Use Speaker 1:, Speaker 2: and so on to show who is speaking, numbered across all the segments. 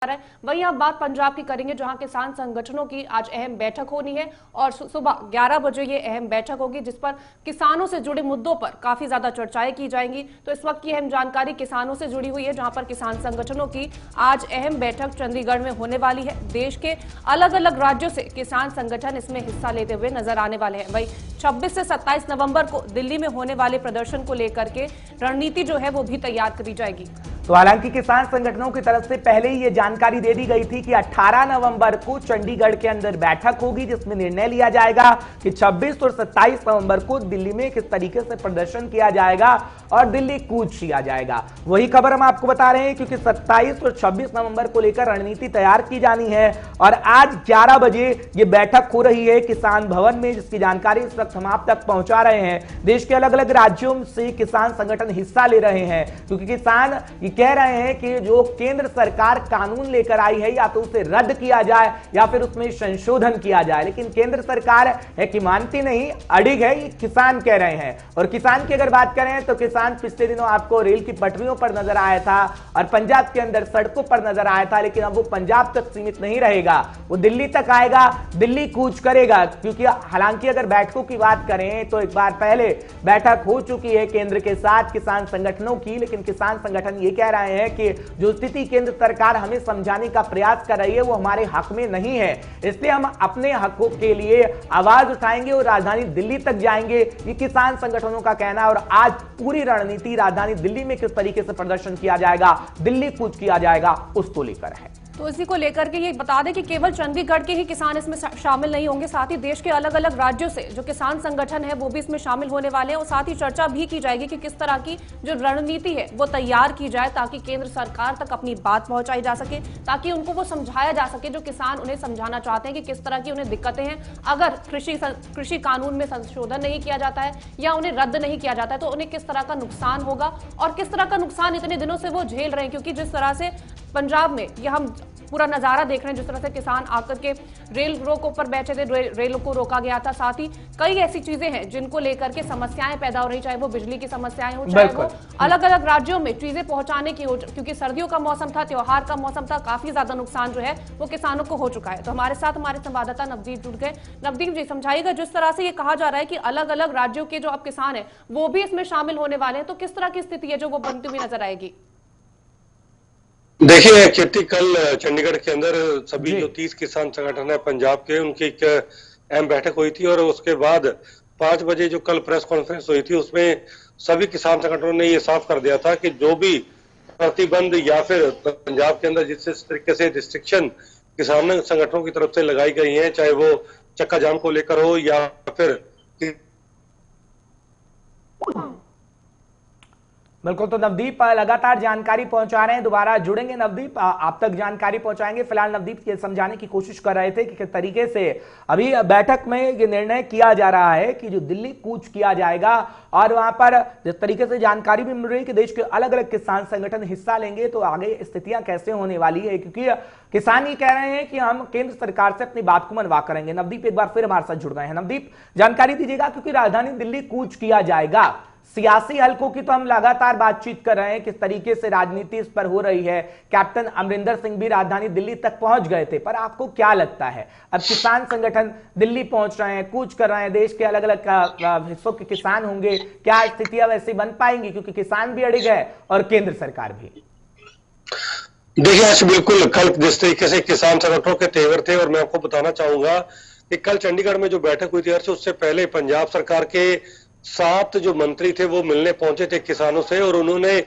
Speaker 1: है। वहीं अब बात पंजाब की करेंगे, जहां किसान संगठनों की आज अहम बैठक होनी है और सुबह 11 बजे ये अहम बैठक होगी, जिस पर किसानों से जुड़े मुद्दों पर काफी ज्यादा चर्चाएं की जाएंगी। तो इस वक्त की अहम जानकारी किसानों से जुड़ी हुई है, जहां पर किसान संगठनों की आज अहम बैठक चंडीगढ़ में होने वाली है। देश के अलग अलग राज्यों से किसान संगठन इसमें हिस्सा लेते हुए नजर आने वाले हैं। वही 26 से 27 नवंबर को दिल्ली में होने वाले प्रदर्शन को लेकर के रणनीति जो है वो भी तैयार करी जाएगी।
Speaker 2: तो हालांकि किसान संगठनों की तरफ से पहले ही ये जानकारी दे दी गई थी कि 18 नवंबर को चंडीगढ़ के अंदर बैठक होगी, जिसमें निर्णय लिया जाएगा कि 26 और 27 नवंबर को दिल्ली में किस तरीके से प्रदर्शन किया जाएगा और दिल्ली कूच किया जाएगा। वही खबर हम आपको बता रहे हैं, क्योंकि 27 और 26 नवंबर को लेकर रणनीति तैयार की जानी है और आज 11 बजे ये बैठक हो रही है किसान भवन में, जिसकी जानकारी इस वक्त हम आप तक पहुंचा रहे हैं। देश के अलग अलग राज्यों से किसान संगठन हिस्सा ले रहे हैं, क्योंकि किसान कह रहे हैं कि जो केंद्र सरकार कानून लेकर आई है या तो उसे रद्द किया जाए या फिर उसमें संशोधन किया जाए, लेकिन केंद्र सरकार है कि मानती नहीं, अड़िग है, ये किसान कह रहे हैं। और किसान की अगर बात करें तो किसान पिछले दिनों आपको रेल की पटरियों पर नजर आया था और पंजाब के अंदर सड़कों पर नजर आया था, लेकिन अब वो पंजाब तक सीमित नहीं रहेगा, वो दिल्ली तक आएगा, दिल्ली कूच करेगा। क्योंकि हालांकि अगर बैठकों की बात करें तो एक बार पहले बैठक हो चुकी है केंद्र के साथ किसान संगठनों की, लेकिन किसान संगठन ये कह रहे हैं कि जो स्थिति केंद्र सरकार हमें समझाने का प्रयास कर रही है वो हमारे हक में नहीं है, इसलिए हम अपने हकों के लिए आवाज उठाएंगे और राजधानी दिल्ली तक जाएंगे, ये किसान संगठनों का कहना है। और आज पूरी रणनीति राजधानी दिल्ली में किस तरीके से प्रदर्शन किया जाएगा, दिल्ली कूच किया जाएगा, उसको लेकर है।
Speaker 1: तो इसी को लेकर के ये बता दें कि केवल चंडीगढ़ के ही किसान इसमें शामिल नहीं होंगे, साथ ही देश के अलग अलग राज्यों से जो किसान संगठन है वो भी इसमें शामिल होने वाले हैं और साथ ही चर्चा भी की जाएगी कि किस तरह की जो रणनीति है वो तैयार की जाए, ताकि केंद्र सरकार तक अपनी बात पहुंचाई जा सके, ताकि उनको वो समझाया जा सके जो किसान उन्हें समझाना चाहते हैं कि किस तरह की उन्हें दिक्कतें हैं। अगर कृषि कानून में संशोधन नहीं किया जाता है या उन्हें रद्द नहीं किया जाता है तो उन्हें किस तरह का नुकसान होगा और किस तरह का नुकसान इतने दिनों से वो झेल रहे हैं। क्योंकि जिस तरह से पंजाब में यह हम पूरा नजारा देख रहे हैं, जिस तरह से किसान आकर के रेल रोकों पर बैठे थे, रेलों को रोका गया था, साथ ही कई ऐसी चीजें हैं जिनको लेकर के समस्याएं पैदा हो रही, चाहे वो बिजली की समस्याएं हो, चाहे वो अलग अलग राज्यों में चीजें पहुंचाने की हो, क्योंकि सर्दियों का मौसम था, त्योहार का मौसम था, काफी ज्यादा नुकसान जो है वो किसानों को हो चुका है। तो हमारे साथ हमारे संवाददाता नवदीप जुड़ गए। नवदीप जी, समझाइएगा, जिस तरह से ये कहा जा रहा है कि अलग अलग राज्यों के जो अब किसान है वो भी इसमें शामिल होने वाले हैं, तो किस तरह की स्थिति है जो वो बनती हुई नजर आएगी?
Speaker 3: देखिए कीर्ति, कल चंडीगढ़ के अंदर सभी जो 30 किसान संगठन है पंजाब के, उनकी एक अहम बैठक हुई थी और उसके बाद 5 बजे जो कल प्रेस कॉन्फ्रेंस हुई थी उसमें सभी किसान संगठनों ने ये साफ कर दिया था कि जो भी प्रतिबंध या फिर पंजाब के अंदर जिस तरीके से रिस्ट्रिक्शन किसान संगठनों की तरफ से लगाई गई है, चाहे वो चक्का जाम को लेकर हो या फिर
Speaker 2: बिल्कुल। तो नवदीप लगातार जानकारी पहुंचा रहे हैं, दोबारा जुड़ेंगे नवदीप, आप तक जानकारी पहुंचाएंगे। फिलहाल नवदीप ये समझाने की कोशिश कर रहे थे कि किस तरीके से अभी बैठक में ये निर्णय किया जा रहा है कि जो दिल्ली कूच किया जाएगा और वहां पर जिस तरीके से जानकारी भी मिल रही है कि देश के अलग अलग किसान संगठन हिस्सा लेंगे, तो आगे स्थितियां कैसे होने वाली है, क्योंकि किसान ये कह रहे हैं कि हम केंद्र सरकार से अपनी बात को मनवा करेंगे। नवदीप एक बार फिर हमारे साथ जुड़ गए हैं। नवदीप, जानकारी दीजिएगा, क्योंकि राजधानी दिल्ली कूच किया जाएगा, सियासी हलकों की तो हम लगातार बातचीत कर रहे हैं, किस तरीके से राजनीति इस पर हो रही है। कैप्टन अमरिंदर सिंह भी राजधानी दिल्ली तक पहुंच गए थे, पर आपको क्या लगता है अब किसान संगठन दिल्ली पहुंच रहे हैं, कूच कर रहे हैं, देश के अलग अलग हिस्सों के किसान होंगे, क्या स्थितियां वैसी बन पाएंगी, क्योंकि किसान भी अड़िग है और केंद्र सरकार भी?
Speaker 3: देखिए बिल्कुल, कल जिस तरीके से किसान संगठनों के तेवर थे, और मैं आपको बताना चाहूंगा कि कल चंडीगढ़ में जो बैठक हुई थी उससे पहले पंजाब सरकार के 7 जो मंत्री थे वो मिलने पहुंचे थे किसानों से और उन्होंने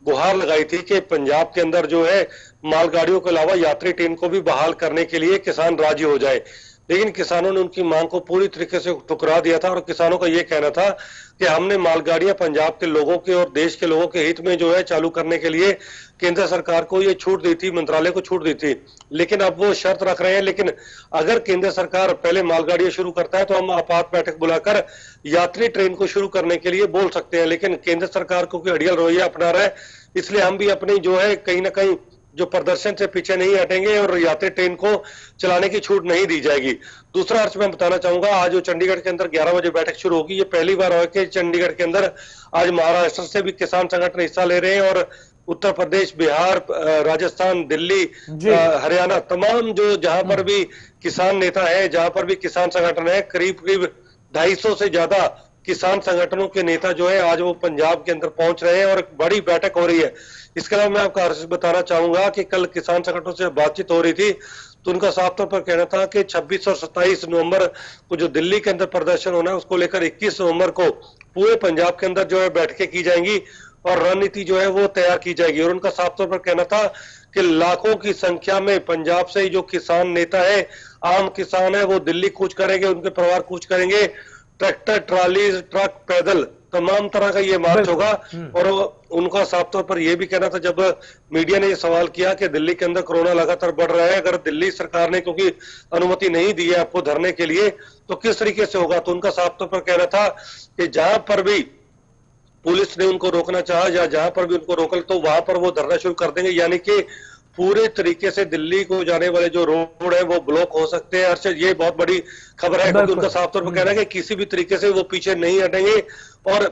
Speaker 3: गुहार लगाई थी कि पंजाब के अंदर जो है मालगाड़ियों के अलावा यात्री ट्रेन को भी बहाल करने के लिए किसान राजी हो जाए। लेकिन किसानों ने उनकी मांग को पूरी तरीके से ठुकरा दिया था और किसानों का यह कहना था कि हमने मालगाड़ियां पंजाब के लोगों के और देश के लोगों के हित में जो है चालू करने के लिए केंद्र सरकार को ये छूट दी थी, मंत्रालय को छूट दी थी, लेकिन अब वो शर्त रख रहे हैं। लेकिन अगर केंद्र सरकार पहले मालगाड़ियां शुरू करता है तो हम आपात बैठक बुलाकर यात्री ट्रेन को शुरू करने के लिए बोल सकते हैं, लेकिन केंद्र सरकार को कोई अड़ियल रवैया अपना रहा है, इसलिए हम भी अपनी जो है कहीं ना कहीं जो प्रदर्शन से पीछे नहीं हटेंगे और यात्री ट्रेन को चलाने की छूट नहीं दी जाएगी। दूसरा अर्थ मैं बताना चाहूंगा, आज जो चंडीगढ़ के अंदर 11 बजे बैठक शुरू होगी, ये पहली बार हो कि चंडीगढ़ के अंदर आज महाराष्ट्र से भी किसान संगठन हिस्सा ले रहे हैं और उत्तर प्रदेश, बिहार, राजस्थान, दिल्ली, हरियाणा, तमाम जो जहां पर भी किसान नेता है, जहां पर भी किसान संगठन है, करीब करीब 250 से ज्यादा किसान संगठनों के नेता जो है आज वो पंजाब के अंदर पहुंच रहे हैं और एक बड़ी बैठक हो रही है। इसके अलावा मैं आपको हर्ष बताना चाहूंगा कि कल किसान संगठनों से बातचीत हो रही थी तो उनका साफ तौर पर कहना था कि 26 और 27 नवंबर को जो दिल्ली के अंदर प्रदर्शन होना है उसको लेकर 21 नवंबर को पूरे पंजाब के अंदर जो है बैठकें की जाएंगी और रणनीति जो है वो तैयार की जाएगी। और उनका साफ तौर पर कहना था कि लाखों की संख्या में पंजाब से जो किसान नेता है, आम किसान है, वो दिल्ली कूच करेंगे, उनके परिवार कूच करेंगे, ट्रैक्टर, ट्राली, ट्रक, पैदल, तमाम तरह का ये मार्च होगा। और उनका साफ तौर पर यह भी कहना था जब मीडिया ने ये सवाल किया कि दिल्ली के अंदर कोरोना लगातार बढ़ रहा है, अगर दिल्ली सरकार ने क्योंकि अनुमति नहीं दी है आपको धरने के लिए तो किस तरीके से होगा, तो उनका साफ तौर पर कहना था कि जहां पर भी पुलिस ने उनको रोकना चाहा या जहां पर भी उनको रोकल तो वहां पर वो धरना शुरू कर देंगे, यानी कि पूरे तरीके से दिल्ली को जाने वाले जो रोड है वो ब्लॉक हो सकते हैं। अर्षद, ये बहुत बड़ी खबर है क्योंकि उनका साफ तौर पर कहना है कि किसी भी तरीके से वो पीछे नहीं हटेंगे। और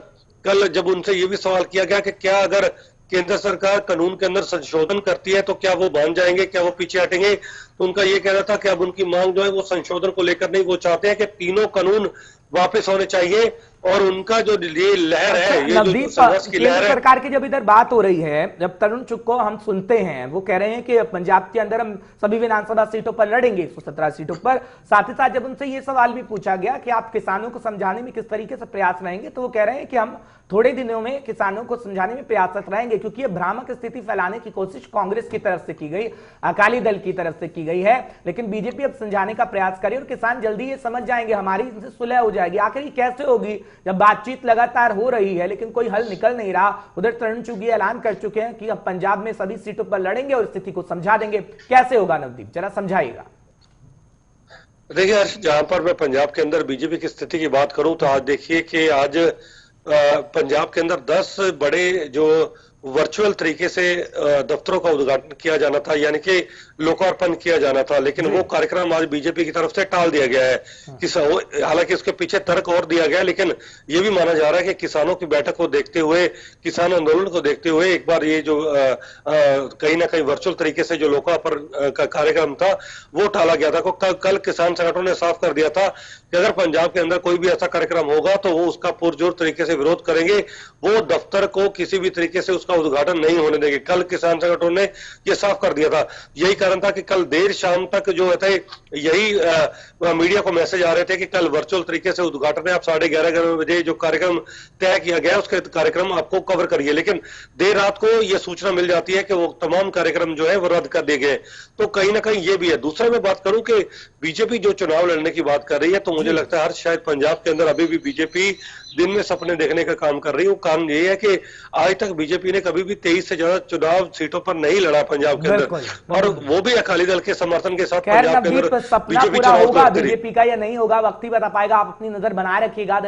Speaker 3: कल जब उनसे ये भी सवाल किया गया कि क्या अगर केंद्र सरकार कानून के अंदर संशोधन करती है तो क्या वो मान जाएंगे, क्या वो पीछे हटेंगे, तो उनका ये कहना था कि अब उनकी मांग जो है वो संशोधन को लेकर नहीं, वो चाहते हैं कि तीनों कानून वापस होने चाहिए। और उनका जो ये लहर है, ये जो संघर्ष की लहर है,
Speaker 2: सरकार की जब इधर बात हो रही है, जब तरुण चुग को हम सुनते हैं वो कह रहे हैं कि पंजाब के अंदर हम सभी विधानसभा सीटों पर लड़ेंगे, 117 सीटों पर। साथ ही साथ जब उनसे ये सवाल भी पूछा गया कि आप किसानों को समझाने में किस तरीके से प्रयास रहेंगे, तो वो कह रहे हैं कि हम थोड़े दिनों में किसानों को समझाने में प्रयासरत रहेंगे, क्योंकि ये भ्रामक स्थिति फैलाने की कोशिश कांग्रेस की तरफ से की गई, अकाली दल की तरफ से की गई है, लेकिन बीजेपी अब समझाने का प्रयास करे और किसान जल्दी ये समझ जाएंगे, हमारी इनसे सुलह हो जाएगी। आखिर ये कैसे होगी जब बातचीत लगातार हो रही है लेकिन कोई हल निकल नहीं रहा। उधर तरुण चुग ये ऐलान कर चुके हैं कि अब पंजाब में सभी सीटों पर लड़ेंगे और स्थिति को समझा देंगे। कैसे होगा नवदीप, जरा समझाइएगा।
Speaker 3: देखिए जहां पर मैं पंजाब के अंदर बीजेपी की स्थिति की बात करूं तो आज देखिए कि आज पंजाब के अंदर 10 बड़े जो वर्चुअल तरीके से दफ्तरों का उद्घाटन किया जाना था, यानी कि लोकार्पण किया जाना था, लेकिन वो कार्यक्रम आज बीजेपी की तरफ से टाल दिया गया है। हालांकि उसके पीछे तर्क और दिया गया, लेकिन ये भी माना जा रहा है कि किसानों की बैठक को देखते हुए, किसान आंदोलन को देखते हुए एक बार ये जो कहीं ना कहीं वर्चुअल तरीके से जो लोकार्पण का कार्यक्रम था वो टाला गया था। कल किसान संगठनों ने साफ कर दिया था कि अगर पंजाब के अंदर कोई भी ऐसा कार्यक्रम होगा तो वो उसका पुरजोर तरीके से विरोध करेंगे, वो दफ्तर को किसी भी तरीके से उसका उद्घाटन नहीं होने देंगे। कल किसान संगठनों ने ये साफ कर दिया था। यही कारण था कि कल देर शाम तक जो थे यही मीडिया को मैसेज आ रहे थे कि कल वर्चुअल तरीके से उद्घाटन है, आप 11:30 बजे जो कार्यक्रम तय किया गया उसके कार्यक्रम आपको कवर करिए, लेकिन देर रात को यह सूचना मिल जाती है कि वो तमाम कार्यक्रम जो है वो रद्द कर दिए गए। तो कहीं ना कहीं ये भी है। दूसरा मैं बात करूं कि बीजेपी जो चुनाव लड़ने की बात कर रही है, तो मुझे लगता है शायद पंजाब के अंदर अभी भी बीजेपी दिन में सपने देखने का काम कर रही है। वो कारण ये है कि आज तक बीजेपी ने कभी भी 23 से ज्यादा चुनाव सीटों पर नहीं लड़ा पंजाब के अंदर, और वो भी अकाली दल के समर्थन के साथ पंजाब के अंदर
Speaker 2: बीजेपी चुनाव होगा बीजेपी का या नहीं होगा, वक्त ही बता पाएगा। आप अपनी नजर बनाए रखिएगा।